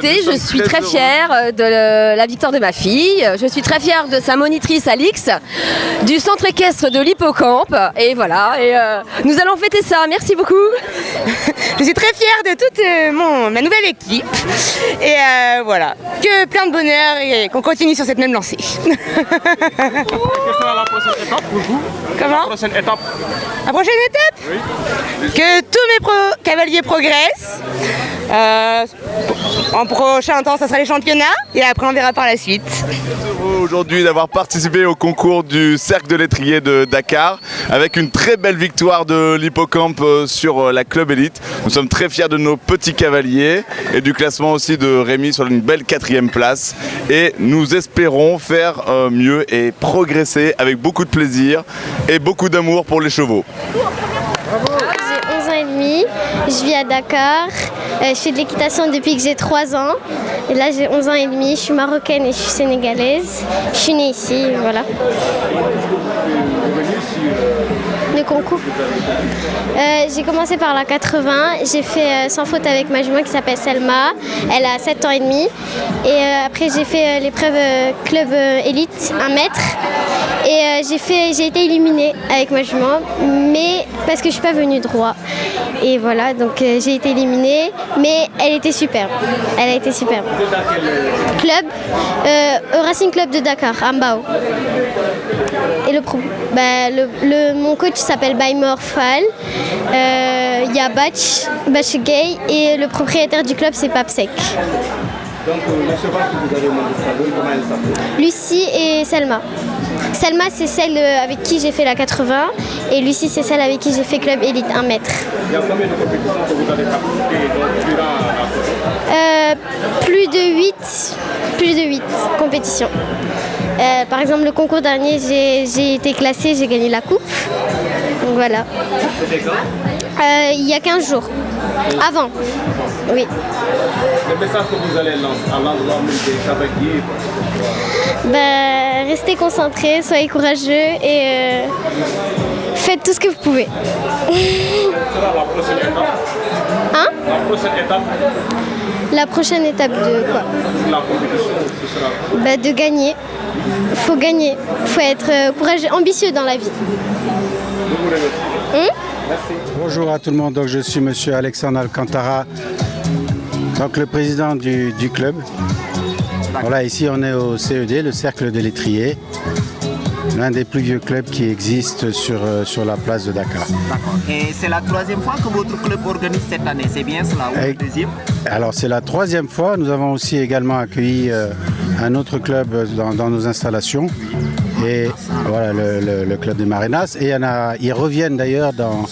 écoutez, je suis très fière de la victoire de ma fille. Je suis très fière de sa monitrice Alix, du centre équestre de l'Hippocampe. Et voilà, nous allons fêter ça. Merci beaucoup. Je suis très fière de toute ma nouvelle équipe. Et voilà, que plein de bonheur et qu'on continue sur cette même lancée. Quelle sera la prochaine étape pour vous? Comment? La prochaine étape? La prochaine étape? Oui. Que tous mes cavaliers progressent. En prochain temps, ça sera les championnats. Et après, on verra par la suite. Heureux aujourd'hui d'avoir participé au concours du Cercle de l'étrier de Dakar avec une très belle victoire de l'Hippocampe sur la Club Elite. Nous sommes très fiers de nos petits cavaliers et du classement aussi de Rémi sur une belle 4e place. Et nous espérons faire mieux et progresser avec beaucoup de plaisir et beaucoup d'amour pour les chevaux. J'ai 11 ans et demi, je vis à Dakar, je fais de l'équitation depuis que j'ai 3 ans. Et là j'ai 11 ans et demi, je suis marocaine et je suis sénégalaise. Je suis née ici, voilà. Le concours. J'ai commencé par la 80, j'ai fait sans faute avec ma jument qui s'appelle Selma, elle a 7 ans et demi. Et après j'ai fait l'épreuve club élite 1 mètre. Et j'ai été éliminée avec ma jument, mais parce que je suis pas venue droit. Et voilà, donc j'ai été éliminée, mais elle était superbe. Elle a été superbe. Club, Racing Club de Dakar, à Mbao. Et mon coach s'appelle Baymor Fall. Il y a Batch Gay et le propriétaire du club c'est Papsek. Donc le cheval que vous avez monté, comment elle s'appelle? Lucie et Selma. Selma c'est celle avec qui j'ai fait la 80 et Lucie c'est celle avec qui j'ai fait club élite 1 mètre. Il y a combien de compétitions que vous avez participé durant la saison? Plus de 8 compétitions. Par exemple le concours dernier j'ai été classée, j'ai gagné la coupe. Donc voilà. C'était quand? Il y a 15 jours. Avant. Oui. Le message que vous allez lancer à l'endroit des cavaliers? Restez concentrés, soyez courageux et faites tout ce que vous pouvez. Quelle sera la prochaine étape? Hein? La prochaine étape? La prochaine étape de quoi? La compétition, ce sera? De gagner. Faut gagner. Faut être courageux, ambitieux dans la vie. Je vous remercie. Merci. Bonjour à tout le monde, donc je suis monsieur Alexandre Alcantara, donc le président du club. Voilà, ici on est au CED, le Cercle de l'étrier, l'un des plus vieux clubs qui existent sur la place de Dakar. D'accord. Et c'est la 3e fois que votre club organise cette année, c'est bien cela, ou la 2e? Alors c'est la 3e fois, nous avons aussi également accueilli un autre club dans nos installations. Et voilà le club des Marinas. Et ils reviennent d'ailleurs dans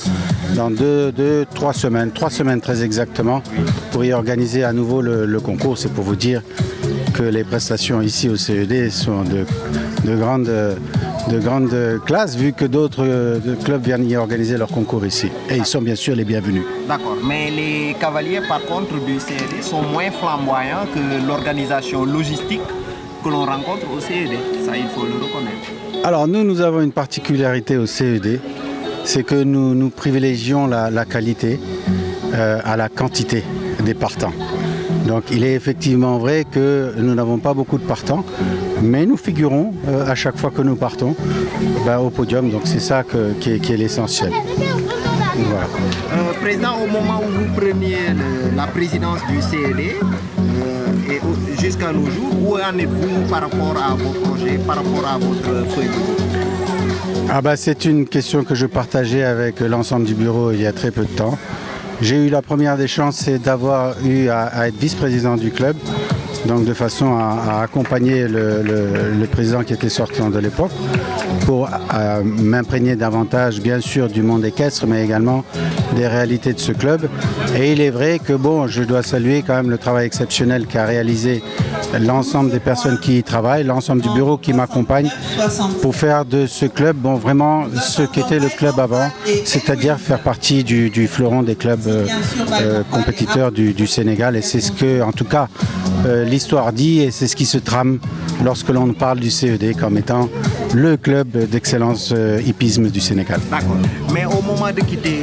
3 semaines, 3 semaines très exactement, pour y organiser à nouveau le concours. C'est pour vous dire que les prestations ici au CED sont de grande classe, vu que d'autres clubs viennent y organiser leur concours ici. Et ils sont bien sûr les bienvenus. D'accord, mais les cavaliers par contre du CED sont moins flamboyants que l'organisation logistique que l'on rencontre au CED, ça il faut le reconnaître. Alors nous avons une particularité au CED, c'est que nous privilégions la qualité à la quantité des partants. Donc il est effectivement vrai que nous n'avons pas beaucoup de partants, mais nous figurons à chaque fois que nous partons au podium, donc c'est ça qui est l'essentiel. Voilà. Président, au moment où vous preniez la présidence du CED, et jusqu'à nos jours, où en êtes-vous par rapport à vos projets, par rapport à votre feuille de route? C'est une question que je partageais avec l'ensemble du bureau il y a très peu de temps. J'ai eu la première des chances, c'est d'avoir eu à être vice-président du club, donc de façon à accompagner le président qui était sortant de l'époque, pour m'imprégner davantage bien sûr du monde équestre, mais également des réalités de ce club. Et il est vrai que je dois saluer quand même le travail exceptionnel qu'a réalisé l'ensemble des personnes qui y travaillent, l'ensemble du bureau qui m'accompagne pour faire de ce club vraiment ce qu'était le club avant, c'est-à-dire faire partie du fleuron des clubs compétiteurs du Sénégal. Et c'est ce que, en tout cas, l'histoire dit et c'est ce qui se trame lorsque l'on parle du CED comme étant le club d'excellence hippisme du Sénégal. D'accord. Mais au moment de quitter,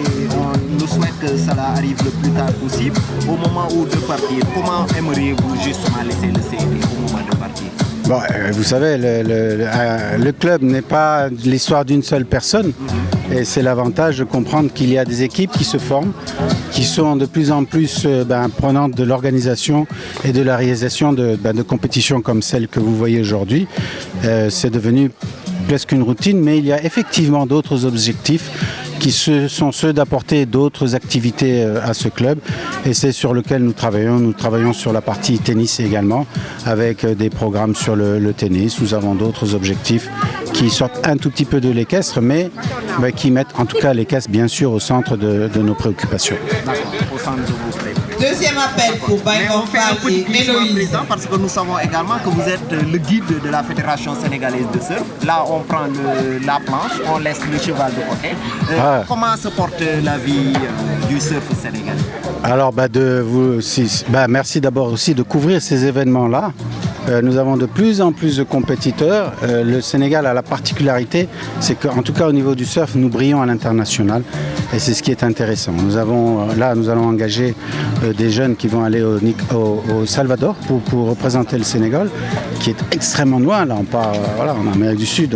nous souhaite que cela arrive le plus tard possible. Au moment où de partir, comment aimeriez-vous justement laisser le CED au moment de partir? Bon, vous savez, le club n'est pas l'histoire d'une seule personne. Et c'est l'avantage de comprendre qu'il y a des équipes qui se forment, qui sont de plus en plus prenantes de l'organisation et de la réalisation de compétitions comme celle que vous voyez aujourd'hui. C'est devenu presque une routine, mais il y a effectivement d'autres objectifs qui sont ceux d'apporter d'autres activités à ce club. Et c'est sur lequel nous travaillons. Nous travaillons sur la partie tennis également, avec des programmes sur le tennis. Nous avons d'autres objectifs qui sortent un tout petit peu de l'équestre, mais qui mettent en tout cas l'équestre bien sûr au centre de nos préoccupations. Deuxième appel pour Baïkon Fall et Méloïse. Président, parce que nous savons également que vous êtes le guide de la Fédération sénégalaise de surf. Là, on prend la planche, on laisse le cheval de côté. Comment se porte la vie du surf sénégalais? Alors, merci d'abord aussi de couvrir ces événements-là. Nous avons de plus en plus de compétiteurs. Le Sénégal a la particularité, c'est qu'en tout cas au niveau du surf, nous brillons à l'international. Et c'est ce qui est intéressant. Nous allons engager des jeunes qui vont aller au Salvador pour représenter le Sénégal, qui est extrêmement loin. Là, on part en Amérique du Sud,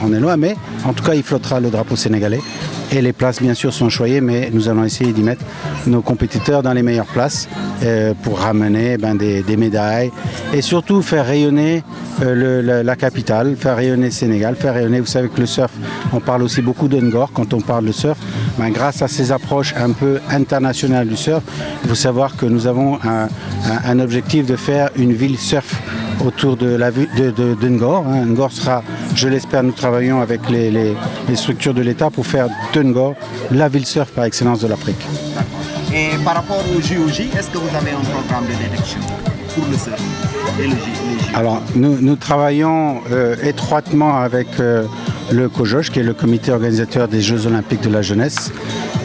on est loin, mais en tout cas, il flottera le drapeau sénégalais. Et les places, bien sûr, sont choyées, mais nous allons essayer d'y mettre nos compétiteurs dans les meilleures places pour ramener des médailles et surtout faire rayonner la capitale, faire rayonner le Sénégal, faire rayonner, vous savez que le surf, on parle aussi beaucoup de Ngor quand on parle de surf. Grâce à ces approches un peu internationales du surf, il faut savoir que nous avons un objectif de faire une ville surf autour de Ngor. Ngor sera, je l'espère, nous travaillons avec les structures de l'État pour faire de Ngor la ville surf par excellence de l'Afrique. Et par rapport au JOJ, est-ce que vous avez un programme de détection pour le surf et les JOJ? Alors, nous travaillons étroitement avec le COJOJ, qui est le comité organisateur des Jeux Olympiques de la jeunesse,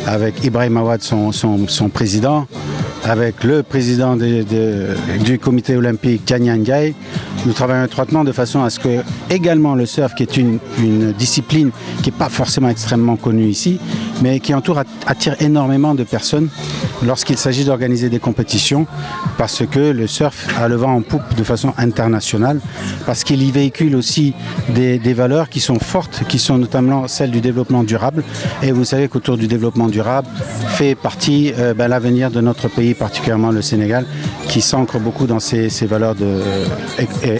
avec Ibrahim Awad, son président, avec le président du comité olympique, Tiania Ndiaye. Nous travaillons étroitement de façon à ce que également le surf, qui est une discipline qui n'est pas forcément extrêmement connue ici, mais qui attire énormément de personnes lorsqu'il s'agit d'organiser des compétitions, parce que le surf a le vent en poupe de façon internationale, parce qu'il y véhicule aussi des valeurs qui sont fortes, qui sont notamment celles du développement durable. Et vous savez qu'autour du développement durable fait partie l'avenir de notre pays, particulièrement le Sénégal, qui s'ancre beaucoup dans ces valeurs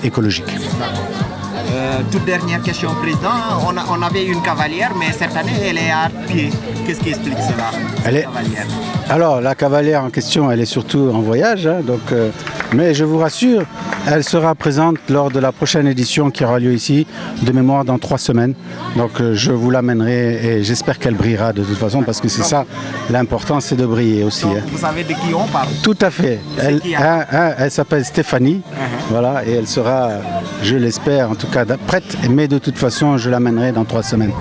écologiques. Toute dernière question, Président. On avait une cavalière, mais cette année, elle est à pied. Qu'est-ce qui explique cela? Alors, la cavalière en question, elle est surtout en voyage. Mais je vous rassure, elle sera présente lors de la prochaine édition qui aura lieu ici, de mémoire dans 3 semaines. Donc, je vous l'amènerai et j'espère qu'elle brillera de toute façon, parce que c'est ça, l'important, c'est de briller aussi. Donc, vous savez de qui on parle? Tout à fait. Elle s'appelle Stéphanie. Voilà, et elle sera, je l'espère, en tout cas prête, mais de toute façon, je l'amènerai dans 3 semaines.